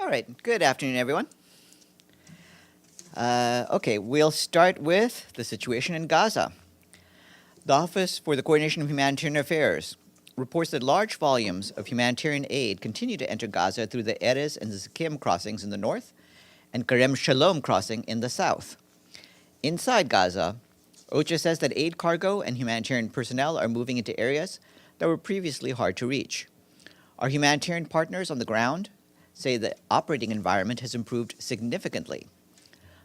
All right, good afternoon, everyone. Okay, we'll start with the situation in Gaza. The Office for the Coordination of Humanitarian Affairs reports that large volumes of humanitarian aid continue to enter Gaza through the Erez and Zikim crossings in the north and Kerem Shalom crossing in the south. Inside Gaza, OCHA says that aid cargo and humanitarian personnel are moving into areas that were previously hard to reach. Our humanitarian partners on the ground say the operating environment has improved significantly.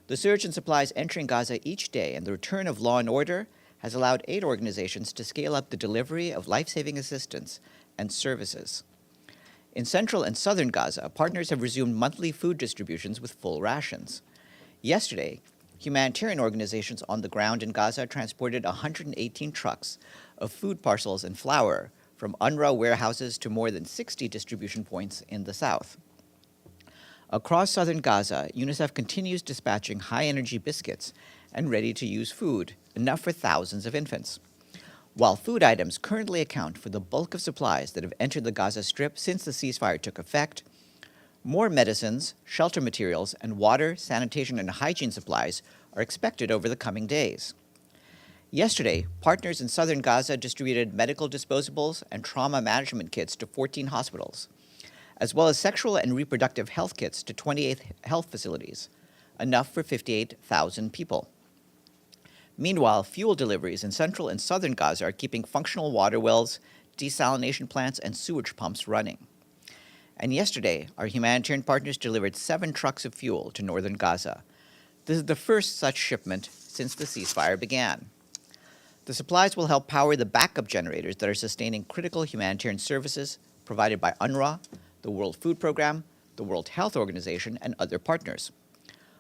The surge in supplies entering Gaza each day and the return of law and order has allowed aid organizations to scale up the delivery of life-saving assistance and services. In central and southern Gaza, partners have resumed monthly food distributions with full rations. Yesterday, humanitarian organizations on the ground in Gaza transported 118 trucks of food parcels and flour from UNRWA warehouses to more than 60 distribution points in the south. Across southern Gaza, UNICEF continues dispatching high-energy biscuits and ready-to-use food, enough for thousands of infants. While food items currently account for the bulk of supplies that have entered the Gaza Strip since the ceasefire took effect, more medicines, shelter materials, and water, sanitation, and hygiene supplies are expected over the coming days. Yesterday, partners in southern Gaza distributed medical disposables and trauma management kits to 14 hospitals, as well as sexual and reproductive health kits to 28 health facilities, enough for 58,000 people. Meanwhile, fuel deliveries in central and southern Gaza are keeping functional water wells, desalination plants, and sewage pumps running. And yesterday, our humanitarian partners delivered 7 trucks of fuel to northern Gaza. This is the first such shipment since the ceasefire began. The supplies will help power the backup generators that are sustaining critical humanitarian services provided by UNRWA, the World Food Program, the World Health Organization, and other partners.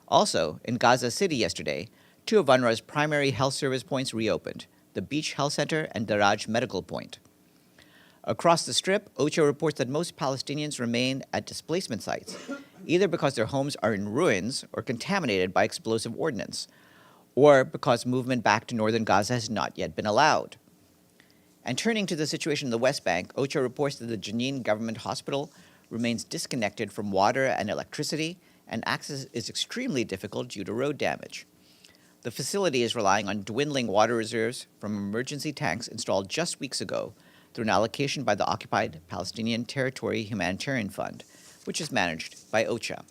Also, in Gaza City yesterday, 2 of UNRWA's primary health service points reopened, the Beach Health Center and Daraj Medical Point. Across the Strip, OCHA reports that most Palestinians remain at displacement sites, either because their homes are in ruins or contaminated by explosive ordnance, or because movement back to northern Gaza has not yet been allowed. And turning to the situation in the West Bank, OCHA reports that the Jenin Government Hospital remains disconnected from water and electricity, and access is extremely difficult due to road damage. The facility is relying on dwindling water reserves from emergency tanks installed just weeks ago through an allocation by the Occupied Palestinian Territory Humanitarian Fund, which is managed by OCHA.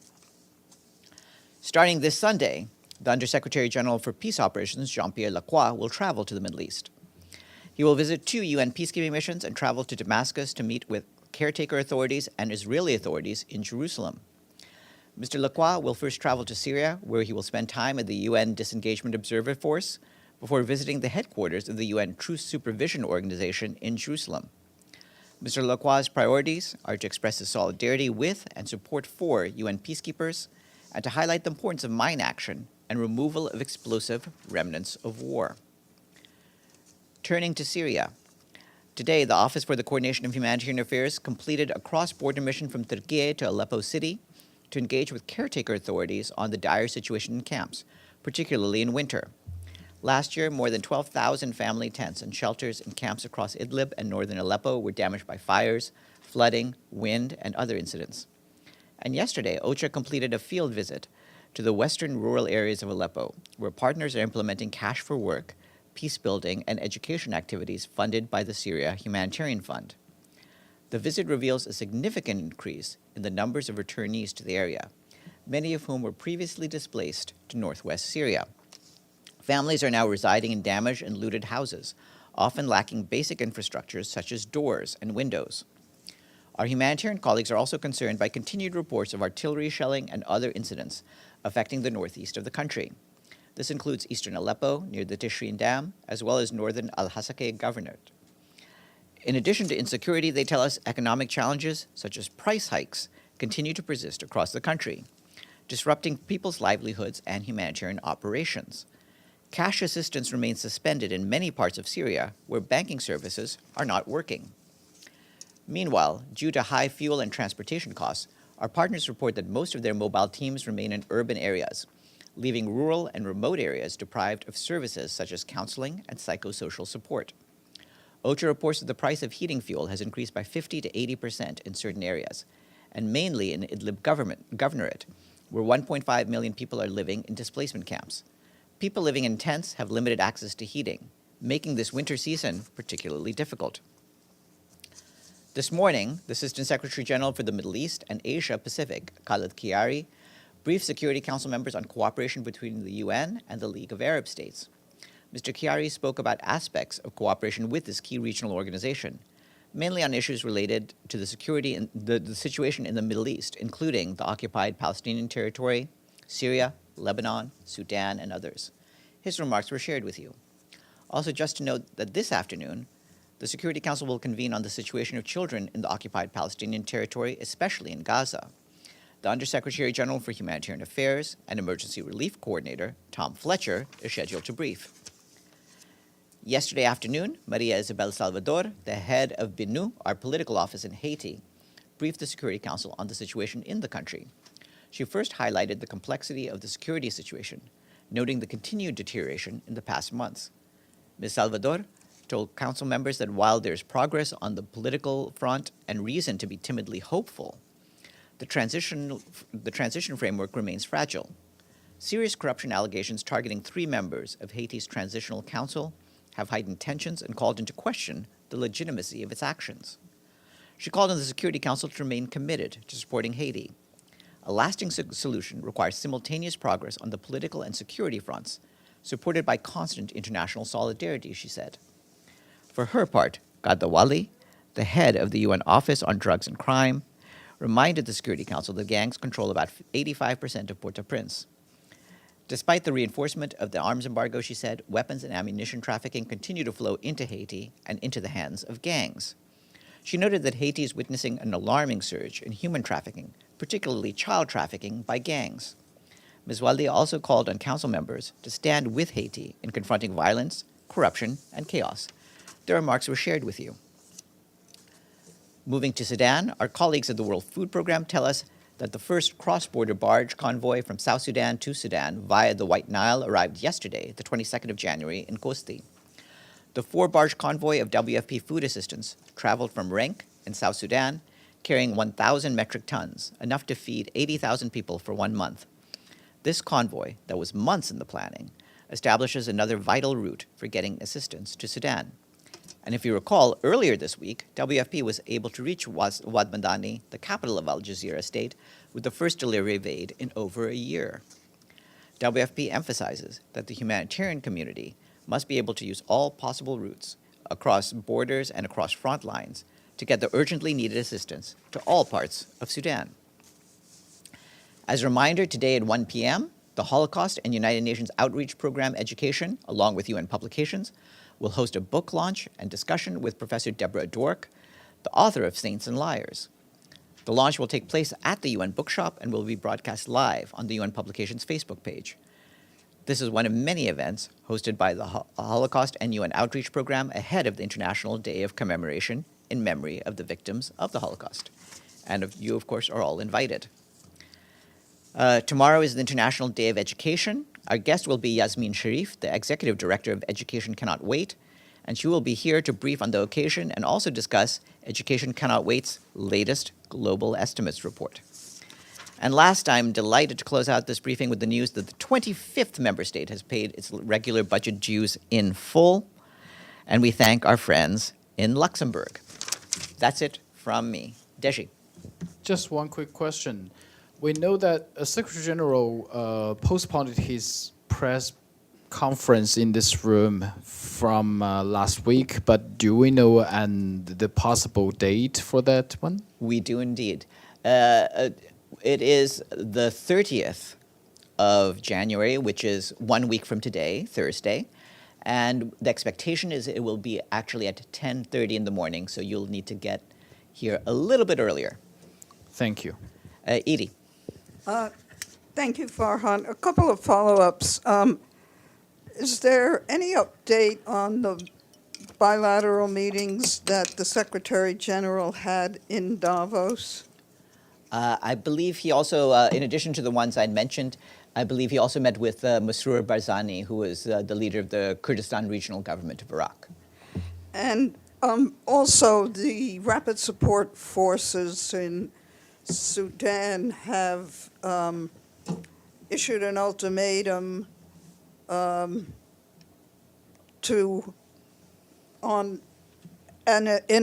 Starting this Sunday, the Undersecretary General for Peace Operations, Jean-Pierre Lacroix, will travel to the Middle East. He will visit 2 UN peacekeeping missions and travel to Damascus to meet with caretaker authorities and Israeli authorities in Jerusalem. Mr. Lacroix will first travel to Syria, where he will spend time at the UN Disengagement Observer Force before visiting the headquarters of the UN Truce Supervision Organization in Jerusalem. Mr. Lacroix's priorities are to express his solidarity with and support for UN peacekeepers and to highlight the importance of mine action and removal of explosive remnants of war. Turning to Syria. Today, the Office for the Coordination of Humanitarian Affairs completed a cross-border mission from Turkey to Aleppo City to engage with caretaker authorities on the dire situation in camps, particularly in winter. Last year, more than 12,000 family tents and shelters in camps across Idlib and northern Aleppo were damaged by fires, flooding, wind, and other incidents. And yesterday, OCHA completed a field visit to the western rural areas of Aleppo, where partners are implementing cash for work, peace building, and education activities funded by the Syria Humanitarian Fund. The visit reveals a significant increase in the numbers of returnees to the area, many of whom were previously displaced to northwest Syria. Families are now residing in damaged and looted houses, often lacking basic infrastructures such as doors and windows. Our humanitarian colleagues are also concerned by continued reports of artillery shelling and other incidents affecting the northeast of the country. This includes eastern Aleppo, near the Tishreen Dam, as well as northern Al-Hasakeh Governorate. In addition to insecurity, they tell us economic challenges, such as price hikes, continue to persist across the country, disrupting people's livelihoods and humanitarian operations. Cash assistance remains suspended in many parts of Syria, where banking services are not working. Meanwhile, due to high fuel and transportation costs, our partners report that most of their mobile teams remain in urban areas, leaving rural and remote areas deprived of services such as counseling and psychosocial support. OCHA reports that the price of heating fuel has increased by 50 to 80% in certain areas, and mainly in Idlib governorate, where 1.5 million people are living in displacement camps. People living in tents have limited access to heating, making this winter season particularly difficult. This morning, the Assistant Secretary General for the Middle East and Asia Pacific, Khaled Kiari, briefed Security Council members on cooperation between the UN and the League of Arab States. Mr. Kiari spoke about aspects of cooperation with this key regional organization, mainly on issues related to the security and the situation in the Middle East, including the occupied Palestinian territory, Syria, Lebanon, Sudan, and others. His remarks were shared with you. Also, just to note that this afternoon, the Security Council will convene on the situation of children in the occupied Palestinian territory, especially in Gaza. The Undersecretary General for Humanitarian Affairs and Emergency Relief Coordinator, Tom Fletcher, is scheduled to brief. Yesterday afternoon, Maria Isabel Salvador, the head of BINU, our political office in Haiti, briefed the Security Council on the situation in the country. She first highlighted the complexity of the security situation, noting the continued deterioration in the past months. Ms. Salvador told council members that while there's progress on the political front and reason to be timidly hopeful, the transition framework remains fragile. Serious corruption allegations targeting 3 members of Haiti's Transitional Council have heightened tensions and called into question the legitimacy of its actions. She called on the Security Council to remain committed to supporting Haiti. A lasting solution requires simultaneous progress on the political and security fronts, supported by constant international solidarity, she said. For her part, Ghada Wali, the head of the UN Office on Drugs and Crime, reminded the Security Council that gangs control about 85% of Port-au-Prince. Despite the reinforcement of the arms embargo, she said, weapons and ammunition trafficking continue to flow into Haiti and into the hands of gangs. She noted that Haiti is witnessing an alarming surge in human trafficking, particularly child trafficking by gangs. Ms. Waldi also called on council members to stand with Haiti in confronting violence, corruption, and chaos. Their remarks were shared with you. Moving to Sudan, our colleagues at the World Food Programme tell us that the first cross-border barge convoy from South Sudan to Sudan via the White Nile arrived yesterday, the 22nd of January, in Kosti. The 4-barge convoy of WFP food assistance traveled from Renk in South Sudan, carrying 1,000 metric tons, enough to feed 80,000 people for 1 month. This convoy, that was months in the planning, establishes another vital route for getting assistance to Sudan. And if you recall, earlier this week, WFP was able to reach Wad Madani, the capital of Al Jazeera state, with the first delivery of aid in over a year. WFP emphasizes that the humanitarian community must be able to use all possible routes across borders and across front lines to get the urgently needed assistance to all parts of Sudan. As a reminder, today at 1 p.m., the Holocaust and United Nations Outreach Program Education, along with UN Publications, will host a book launch and discussion with Professor Deborah Dwork, the author of Saints and Liars. The launch will take place at the UN Bookshop and will be broadcast live on the UN Publications Facebook page. This is one of many events hosted by the Holocaust and UN Outreach Program ahead of the International Day of Commemoration in memory of the victims of the Holocaust. And you, of course, are all invited. Tomorrow is the International Day of Education. Our guest will be Yasmin Sharif, the Executive Director of Education Cannot Wait, and she will be here to brief on the occasion and also discuss Education Cannot Wait's latest Global Estimates report. And last, I'm delighted to close out this briefing with the news that the 25th member state has paid its regular budget dues in full, and we thank our friends in Luxembourg. That's it from me. Deji. Just one quick question. We know that Secretary General postponed his press conference in this room from last week, but do we know the possible date for that one? We do indeed. It is the 30th of January, which is 1 week from today, Thursday, and the expectation is it will be actually at 10:30 in the morning, so you'll need to get here a little bit earlier. Thank you. Edie. Thank you, Farhan. A couple of follow-ups. Is there any update on the bilateral meetings that the Secretary General had in Davos? I believe he also, in addition to the ones I mentioned, I believe he also met with Masroor Barzani, who is the leader of the Kurdistan Regional Government of Iraq. And also the Rapid Support Forces in Sudan have issued an ultimatum in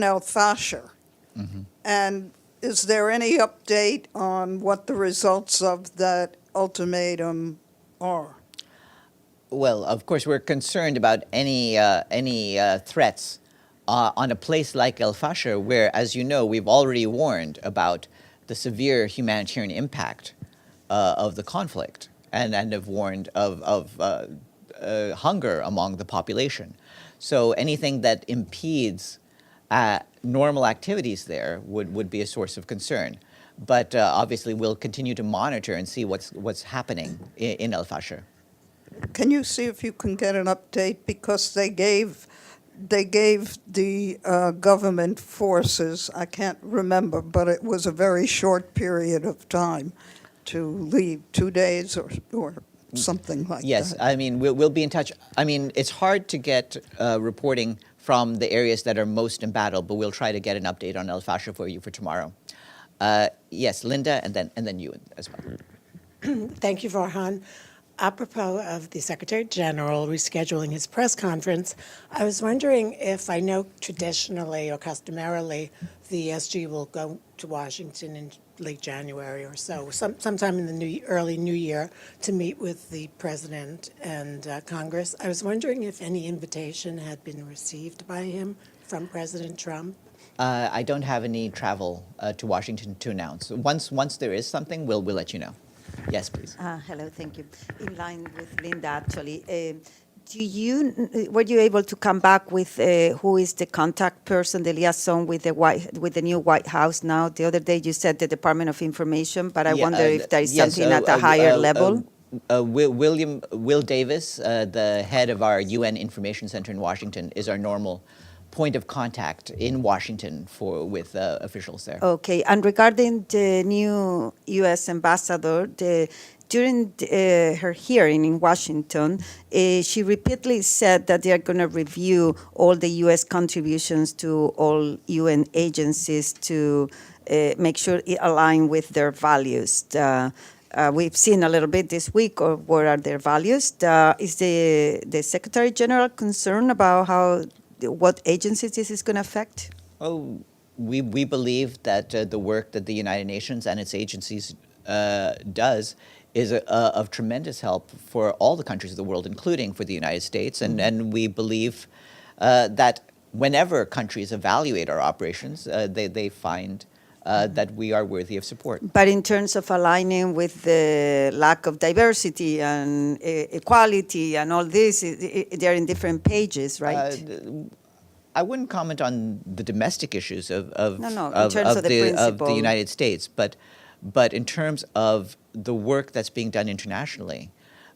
El Fasher. And is there any update on what the results of that ultimatum are? Well, of course, we're concerned about any threats on a place like El Fasher, where, as you know, we've already warned about the severe humanitarian impact of the conflict, and have warned of hunger among the population. So anything that impedes normal activities there would be a source of concern. But obviously, we'll continue to monitor and see what's happening in El Fasher. Can you see if you can get an update? Because they gave the government forces, I can't remember, but it was a very short period of time to leave, 2 days or something like Yes, that. I mean, we'll be in touch. I mean, it's hard to get reporting from the areas that are most embattled, but we'll try to get an update on El Fasher for you for tomorrow. Yes, Linda, and then you as well. Thank you, Farhan. Apropos of the Secretary General rescheduling his press conference, I was wondering if, I know traditionally or customarily the ESG will go to Washington in late January or so, sometime in the early new year, to meet with the President and Congress. I was wondering if any invitation had been received by him from President Trump. I don't have any travel to Washington to announce. Once there is something, we'll let you know. Yes, please. Hello, thank you. In line with Linda, actually, were you able to come back with who is the contact person, the liaison with the new White House now? The other day you said the Department of Information, but I wonder if there is yes, something at a higher level. Will Davis, the head of our UN Information Center in Washington, is our normal point of contact in Washington with officials there. Okay, and regarding the new U.S. ambassador, during her hearing in Washington, she repeatedly said that they are going to review all the U.S. contributions to all UN agencies to make sure it align with their values. We've seen a little bit this week of what are their values. Is the Secretary General concerned about what agencies this is going to affect? Oh, we believe that the work that the United Nations and its agencies does is of tremendous help for all the countries of the world, including for the United States. And we believe that whenever countries evaluate our operations, they find that we are worthy of support. But in terms of aligning with the lack of diversity and equality and all this, they're in different pages, right? I wouldn't comment on the domestic issues of the United States, but in terms of the work that's being done internationally,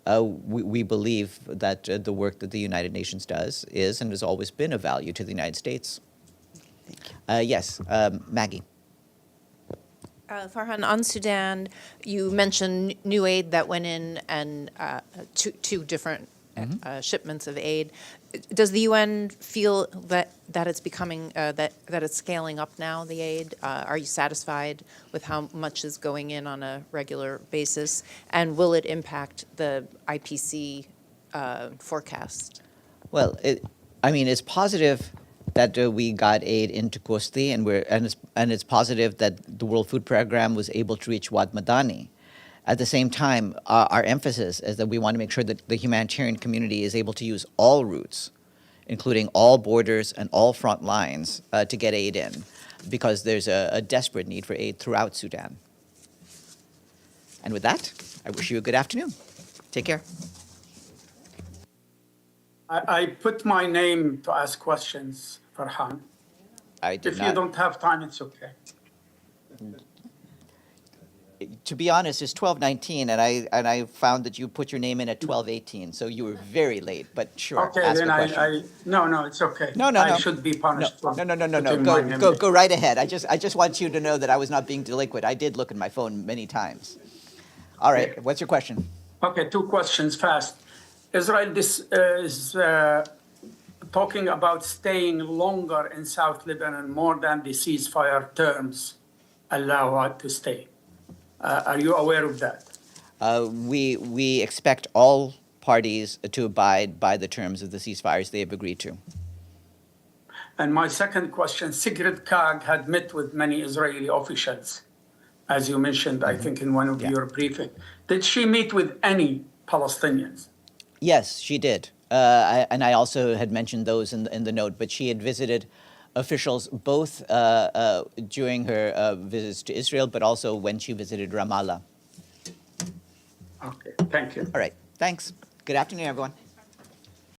we believe that the work that the United Nations does is and has always been of value to the United States. Thank you. Yes, Maggie. Farhan, on Sudan, you mentioned new aid that went in and two different shipments of aid. Does the UN feel that it's becoming that it's scaling up now, the aid? Are you satisfied with how much is going in on a regular basis, and will it impact the IPC forecast? Well, it's positive that we got aid into Kosti, and it's positive that the World Food Program was able to reach Wad Madani. At the same time, our emphasis is that we want to make sure that the humanitarian community is able to use all routes, including all borders and all front lines, to get aid in, because there's a desperate need for aid throughout Sudan. And with that, I wish you a good afternoon. Take care. I put my name to ask questions, Farhan. If you don't have time, it's okay. To be honest, it's 12:19, and I found that you put your name in at 12:18, so you were very late. But sure, Okay, ask then a question. no, it's okay. No. I should be punished. No. Go right ahead. I just want you to know that I was not being delinquent. I did look at my phone many times. All right, Okay. What's your question? Okay, two questions fast. Israel is talking about staying longer in South Lebanon, more than the ceasefire terms. allow her to stay. Are you aware of that? We expect all parties to abide by the terms of the ceasefires they have agreed to. And my second question, Sigrid Kaag had met with many Israeli officials, as you mentioned, I think, in one of your briefings. Did she meet with any Palestinians? Yes, she did. And I also had mentioned those in the note, but she had visited officials both during her visits to Israel, but also when she visited Ramallah. Okay, thank you. All right, thanks. Good afternoon, everyone.